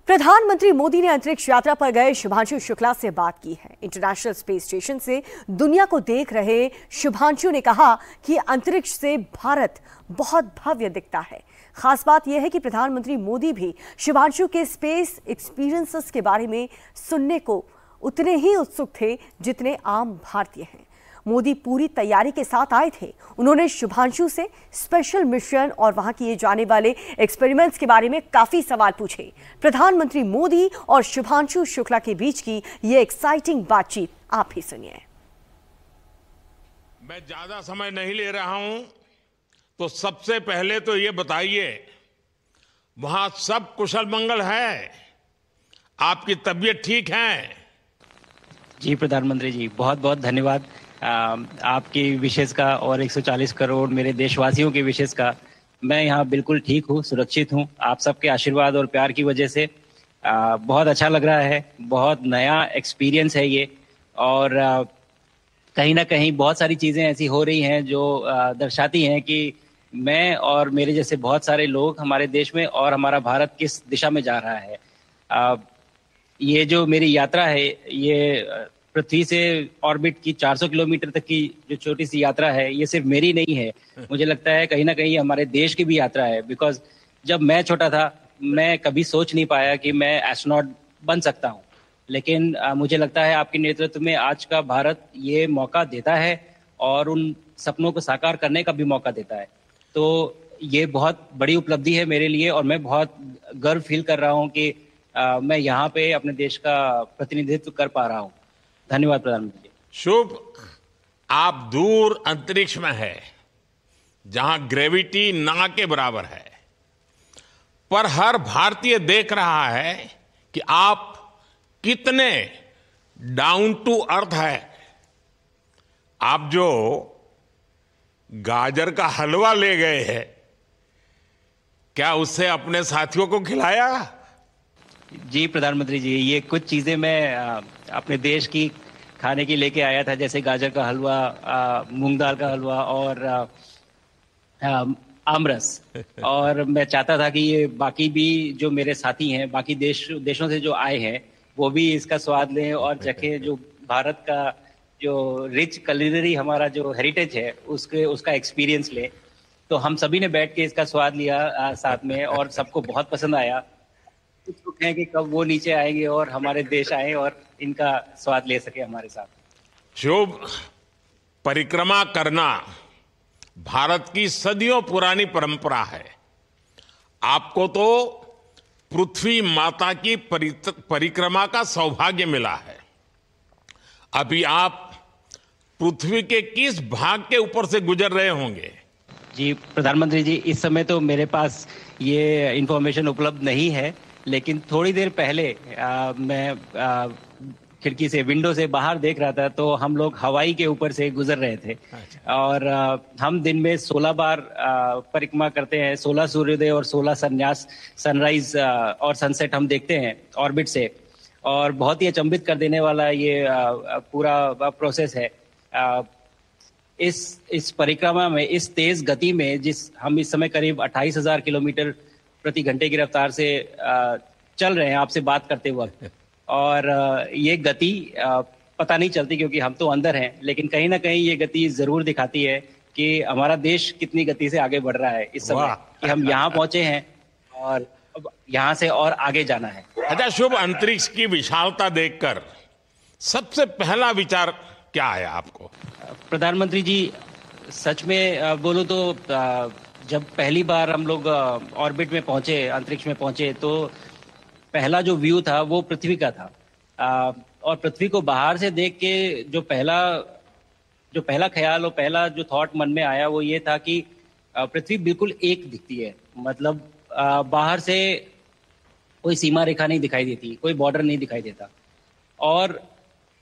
प्रधानमंत्री मोदी ने अंतरिक्ष यात्रा पर गए शुभांशु शुक्ला से बात की है। इंटरनेशनल स्पेस स्टेशन से दुनिया को देख रहे शुभांशु ने कहा कि अंतरिक्ष से भारत बहुत भव्य दिखता है। खास बात यह है कि प्रधानमंत्री मोदी भी शुभांशु के स्पेस एक्सपीरियंसेस के बारे में सुनने को उतने ही उत्सुक थे जितने आम भारतीय हैं। मोदी पूरी तैयारी के साथ आए थे। उन्होंने शुभांशु से स्पेशल मिशन और वहां किए जाने वाले एक्सपेरिमेंट्स के बारे में काफी सवाल पूछे। प्रधानमंत्री मोदी और शुभांशु शुक्ला के बीच की ये एक्साइटिंग बातचीत आप ही सुनिए। मैं ज्यादा समय नहीं ले रहा हूं, तो सबसे पहले तो ये बताइए, वहां सब कुशल मंगल है? आपकी तबीयत ठीक है? जी प्रधानमंत्री जी, बहुत बहुत धन्यवाद आपकी विशेष का और 140 करोड़ मेरे देशवासियों की विशेष का। मैं यहाँ बिल्कुल ठीक हूँ, सुरक्षित हूँ। आप सबके आशीर्वाद और प्यार की वजह से बहुत अच्छा लग रहा है। बहुत नया एक्सपीरियंस है ये, और कहीं ना कहीं बहुत सारी चीज़ें ऐसी हो रही हैं जो दर्शाती हैं कि मैं और मेरे जैसे बहुत सारे लोग हमारे देश में और हमारा भारत किस दिशा में जा रहा है। ये जो मेरी यात्रा है, ये पृथ्वी से ऑर्बिट की 400 किलोमीटर तक की जो छोटी सी यात्रा है, ये सिर्फ मेरी नहीं है। मुझे लगता है कहीं ना कहीं हमारे देश की भी यात्रा है। बिकॉज जब मैं छोटा था, मैं कभी सोच नहीं पाया कि मैं एस्ट्रोनॉट बन सकता हूँ, लेकिन मुझे लगता है आपके नेतृत्व में आज का भारत ये मौका देता है और उन सपनों को साकार करने का भी मौका देता है। तो ये बहुत बड़ी उपलब्धि है मेरे लिए, और मैं बहुत गर्व फील कर रहा हूँ कि मैं यहाँ पे अपने देश का प्रतिनिधित्व कर पा रहा हूँ। धन्यवाद प्रधानमंत्री। शुभ, आप दूर अंतरिक्ष में है, जहां ग्रेविटी ना के बराबर है, पर हर भारतीय देख रहा है कि आप कितने डाउन टू अर्थ है। आप जो गाजर का हलवा ले गए हैं, क्या उससे अपने साथियों को खिलाया? जी प्रधानमंत्री जी, ये कुछ चीज़ें मैं अपने देश की खाने की लेके आया था, जैसे गाजर का हलवा, मूंग दाल का हलवा और आमरस। और मैं चाहता था कि ये बाकी भी जो मेरे साथी हैं, बाकी देशों से जो आए हैं, वो भी इसका स्वाद लें और चखें। जो भारत का जो रिच कुलिनरी हमारा जो हेरिटेज है, उसका एक्सपीरियंस लें। तो हम सभी ने बैठ के इसका स्वाद लिया साथ में, और सबको बहुत पसंद आया। कुछ लोग हैं कि कब वो नीचे आएंगे और हमारे देश आए और इनका स्वाद ले सके हमारे साथ। शुभ, परिक्रमा करना भारत की सदियों पुरानी परंपरा है। आपको तो पृथ्वी माता की परिक्रमा का सौभाग्य मिला है। अभी आप पृथ्वी के किस भाग के ऊपर से गुजर रहे होंगे? जी प्रधानमंत्री जी, इस समय तो मेरे पास ये इंफॉर्मेशन उपलब्ध नहीं है, लेकिन थोड़ी देर पहले मैं खिड़की से, विंडो से बाहर देख रहा था, तो हम लोग हवाई के ऊपर से गुजर रहे थे। और हम दिन में 16 बार परिक्रमा करते हैं। 16 सूर्योदय और 16 संन्यास, सनराइज और सनसेट हम देखते हैं ऑर्बिट से। और बहुत ही अचंभित कर देने वाला ये पूरा प्रोसेस है। इस परिक्रमा में, इस तेज गति में, हम इस समय करीब 28,000 किलोमीटर प्रति घंटे की रफ्तार से चल रहे हैं आपसे बात करते वक्त। और ये गति पता नहीं चलती क्योंकि हम तो अंदर हैं, लेकिन कहीं ना कहीं ये गति जरूर दिखाती है कि हमारा देश कितनी गति से आगे बढ़ रहा है इस समय, कि हम यहाँ पहुंचे हैं और अब यहाँ से और आगे जाना है। अच्छा शुभ, अंतरिक्ष की विशालता देखकर सबसे पहला विचार क्या आया आपको? प्रधानमंत्री जी, सच में बोलो तो जब पहली बार हम लोग ऑर्बिट में पहुंचे, अंतरिक्ष में पहुंचे, तो पहला जो व्यू था वो पृथ्वी का था। और पृथ्वी को बाहर से देख के जो पहला ख्याल और पहला जो थॉट मन में आया वो ये था कि पृथ्वी बिल्कुल एक दिखती है। मतलब बाहर से कोई सीमा रेखा नहीं दिखाई देती, कोई बॉर्डर नहीं दिखाई देता। और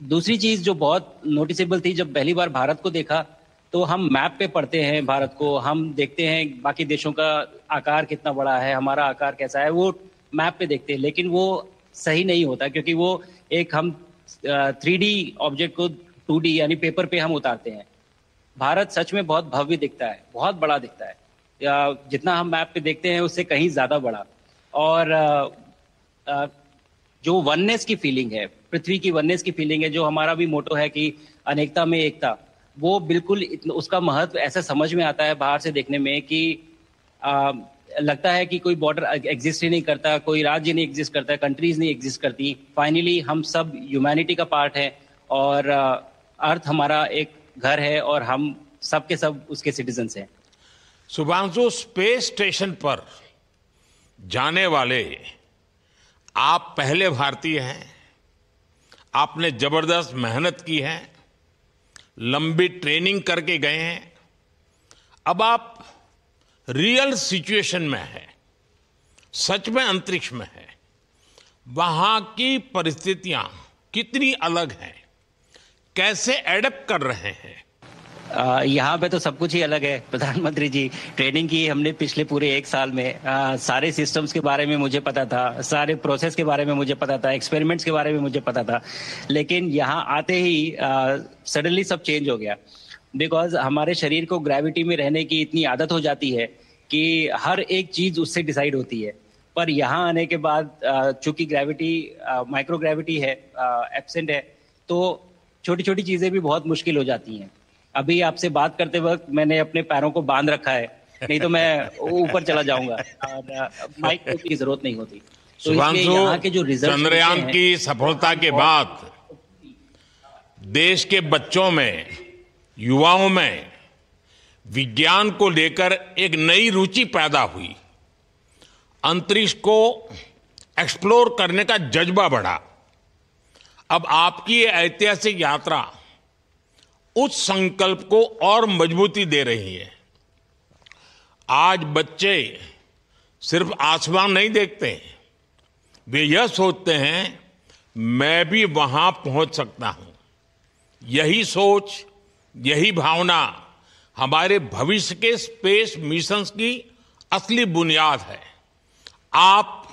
दूसरी चीज जो बहुत नोटिसेबल थी, जब पहली बार भारत को देखा, तो हम मैप पे पढ़ते हैं भारत को, हम देखते हैं बाकी देशों का आकार कितना बड़ा है, हमारा आकार कैसा है, वो मैप पे देखते हैं। लेकिन वो सही नहीं होता, क्योंकि वो हम 3D ऑब्जेक्ट को 2D यानी पेपर पे हम उतारते हैं। भारत सच में बहुत भव्य दिखता है, बहुत बड़ा दिखता है। जितना हम मैप पे देखते हैं उससे कहीं ज्यादा बड़ा। और जो वननेस की फीलिंग है, पृथ्वी की वननेस की फीलिंग है, जो हमारा भी मोटो है कि अनेकता में एकता, वो बिल्कुल उसका महत्व ऐसा समझ में आता है बाहर से देखने में कि लगता है कि कोई बॉर्डर एग्जिस्ट ही नहीं करता, कोई राज्य नहीं एग्जिस्ट करता, कंट्रीज नहीं एग्जिस्ट करती। फाइनली हम सब ह्यूमैनिटी का पार्ट है और अर्थ हमारा एक घर है और हम सब के सब उसके सिटीजन्स हैं। शुभांशु, स्पेस स्टेशन पर जाने वाले आप पहले भारतीय हैं। आपने जबरदस्त मेहनत की है, लंबी ट्रेनिंग करके गए हैं। अब आप रियल सिचुएशन में है, सच में अंतरिक्ष में है। वहां की परिस्थितियां कितनी अलग हैं, कैसे एडप्ट कर रहे हैं? यहाँ पे तो सब कुछ ही अलग है प्रधानमंत्री जी। ट्रेनिंग की हमने पिछले पूरे 1 साल में। सारे सिस्टम्स के बारे में मुझे पता था, सारे प्रोसेस के बारे में मुझे पता था, एक्सपेरिमेंट्स के बारे में मुझे पता था, लेकिन यहाँ आते ही सडनली सब चेंज हो गया। बिकॉज हमारे शरीर को ग्रेविटी में रहने की इतनी आदत हो जाती है कि हर एक चीज उससे डिसाइड होती है। पर यहाँ आने के बाद चूंकि ग्रेविटी माइक्रो ग्रेविटी है, एब्सेंट है, तो छोटी छोटी चीजें भी बहुत मुश्किल हो जाती हैं। अभी आपसे बात करते वक्त मैंने अपने पैरों को बांध रखा है, नहीं तो मैं ऊपर चला जाऊंगा और माइक की जरूरत नहीं होती। तो शुभांशु, यहाँ के जो रिजल्ट चंद्रयान की सफलता के बाद देश के बच्चों में, युवाओं में विज्ञान को लेकर एक नई रुचि पैदा हुई। अंतरिक्ष को एक्सप्लोर करने का जज्बा बढ़ा। अब आपकी ये ऐतिहासिक यात्रा उस संकल्प को और मजबूती दे रही है। आज बच्चे सिर्फ आसमान नहीं देखते, वे यह सोचते हैं मैं भी वहां पहुंच सकता हूं। यही सोच, यही भावना हमारे भविष्य के स्पेस मिशंस की असली बुनियाद है। आप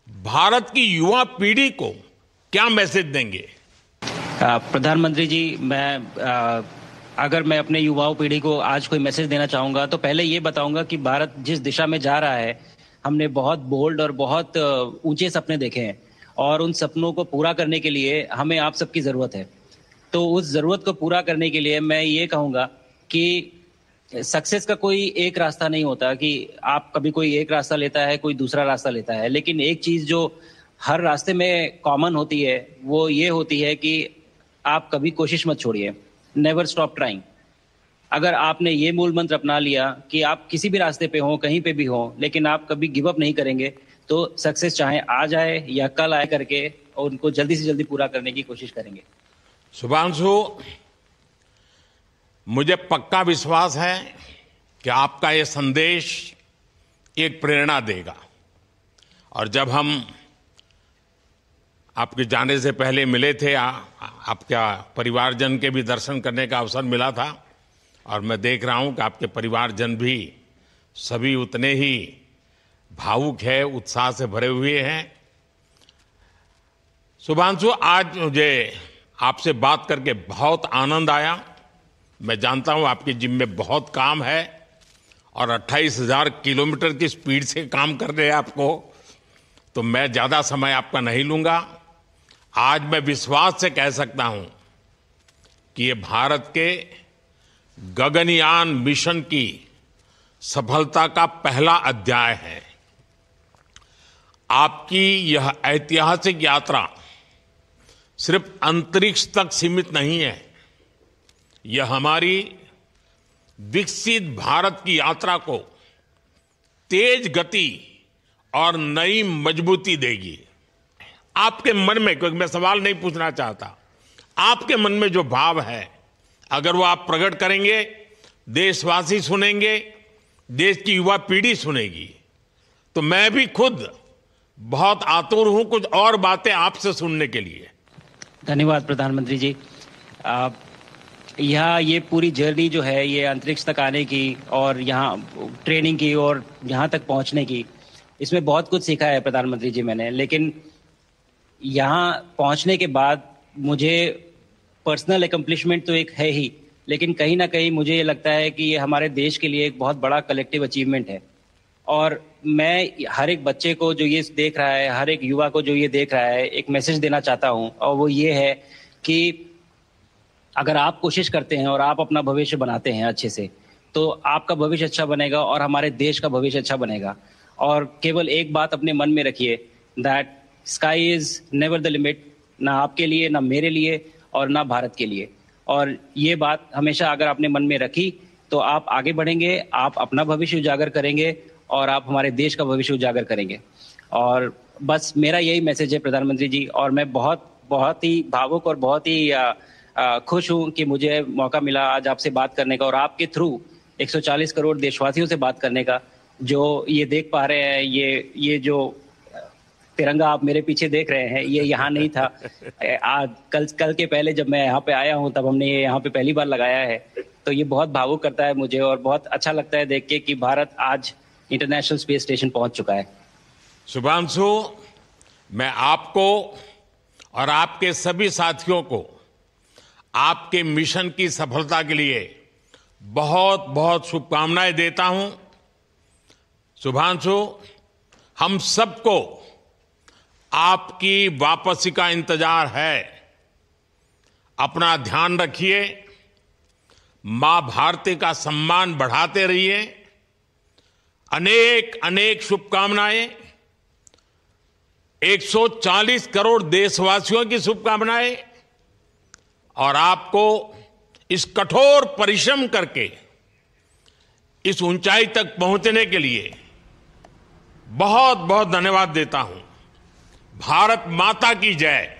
भारत की युवा पीढ़ी को क्या मैसेज देंगे? प्रधानमंत्री जी, अगर मैं अपने युवाओं पीढ़ी को आज कोई मैसेज देना चाहूंगा तो पहले ये बताऊंगा कि भारत जिस दिशा में जा रहा है, हमने बहुत बोल्ड और बहुत ऊंचे सपने देखे हैं और उन सपनों को पूरा करने के लिए हमें आप सबकी जरूरत है। तो उस जरूरत को पूरा करने के लिए मैं ये कहूंगा कि सक्सेस का कोई एक रास्ता नहीं होता कि आप कभी कोई एक रास्ता लेता है, कोई दूसरा रास्ता लेता है, लेकिन एक चीज जो हर रास्ते में कॉमन होती है वो ये होती है कि आप कभी कोशिश मत छोड़िए, नेवर स्टॉप ट्राइंग। अगर आपने ये मूल मंत्र अपना लिया कि आप किसी भी रास्ते पे हो, कहीं पे भी हो, लेकिन आप कभी गिव अप नहीं करेंगे, तो सक्सेस चाहे आ जाए या कल आए करके और उनको जल्दी से जल्दी पूरा करने की कोशिश करेंगे। शुभांशु, मुझे पक्का विश्वास है कि आपका ये संदेश एक प्रेरणा देगा। और जब हम आपके जाने से पहले मिले थे, आपका परिवारजन के भी दर्शन करने का अवसर मिला था और मैं देख रहा हूं कि आपके परिवारजन भी सभी उतने ही भावुक है, उत्साह से भरे हुए हैं। शुभांशु, आज मुझे आपसे बात करके बहुत आनंद आया। मैं जानता हूं आपकी जिम में बहुत काम है और 28,000 किलोमीटर की स्पीड से काम कर रहे हैं आपको, तो मैं ज्यादा समय आपका नहीं लूंगा। आज मैं विश्वास से कह सकता हूं कि ये भारत के गगनयान मिशन की सफलता का पहला अध्याय है। आपकी यह ऐतिहासिक यात्रा सिर्फ अंतरिक्ष तक सीमित नहीं है, यह हमारी विकसित भारत की यात्रा को तेज गति और नई मजबूती देगी। आपके मन में, क्योंकि मैं सवाल नहीं पूछना चाहता, आपके मन में जो भाव है अगर वो आप प्रकट करेंगे, देशवासी सुनेंगे, देश की युवा पीढ़ी सुनेगी, तो मैं भी खुद बहुत आतुर हूं कुछ और बातें आपसे सुनने के लिए। धन्यवाद प्रधानमंत्री जी। यहाँ ये पूरी जर्नी जो है, ये अंतरिक्ष तक आने की और यहाँ ट्रेनिंग की और यहाँ तक पहुँचने की, इसमें बहुत कुछ सीखा है प्रधानमंत्री जी मैंने। लेकिन यहाँ पहुँचने के बाद मुझे पर्सनल एकम्प्लिशमेंट तो एक है ही, लेकिन कहीं ना कहीं मुझे ये लगता है कि ये हमारे देश के लिए एक बहुत बड़ा कलेक्टिव अचीवमेंट है। और मैं हर एक बच्चे को जो ये देख रहा है, हर एक युवा को जो ये देख रहा है, एक मैसेज देना चाहता हूं, और वो ये है कि अगर आप कोशिश करते हैं और आप अपना भविष्य बनाते हैं अच्छे से, तो आपका भविष्य अच्छा बनेगा और हमारे देश का भविष्य अच्छा बनेगा। और केवल एक बात अपने मन में रखिए, that sky is never the limit, ना आपके लिए, ना मेरे लिए, और ना भारत के लिए। और ये बात हमेशा अगर आपने मन में रखी तो आप आगे बढ़ेंगे, आप अपना भविष्य उजागर करेंगे और आप हमारे देश का भविष्य उजागर करेंगे। और बस मेरा यही मैसेज है प्रधानमंत्री जी। और मैं बहुत ही भावुक और बहुत ही खुश हूं कि मुझे मौका मिला आज आपसे बात करने का, और आपके थ्रू 140 करोड़ देशवासियों से बात करने का। जो ये देख पा रहे हैं, ये जो तिरंगा आप मेरे पीछे देख रहे हैं, ये यहाँ नहीं था। आज कल के पहले जब मैं यहाँ पे आया हूँ तब हमने ये यहाँ पे पहली बार लगाया है। तो ये बहुत भावुक करता है मुझे और बहुत अच्छा लगता है देख के कि भारत आज इंटरनेशनल स्पेस स्टेशन पहुंच चुका है। शुभांशु, मैं आपको और आपके सभी साथियों को आपके मिशन की सफलता के लिए बहुत बहुत शुभकामनाएं देता हूं। शुभांशु, हम सबको आपकी वापसी का इंतजार है। अपना ध्यान रखिए, मां भारती का सम्मान बढ़ाते रहिए। अनेक अनेक शुभकामनाएं, 140 करोड़ देशवासियों की शुभकामनाएं, और आपको इस कठोर परिश्रम करके इस ऊंचाई तक पहुंचने के लिए बहुत बहुत धन्यवाद देता हूं। भारत माता की जय।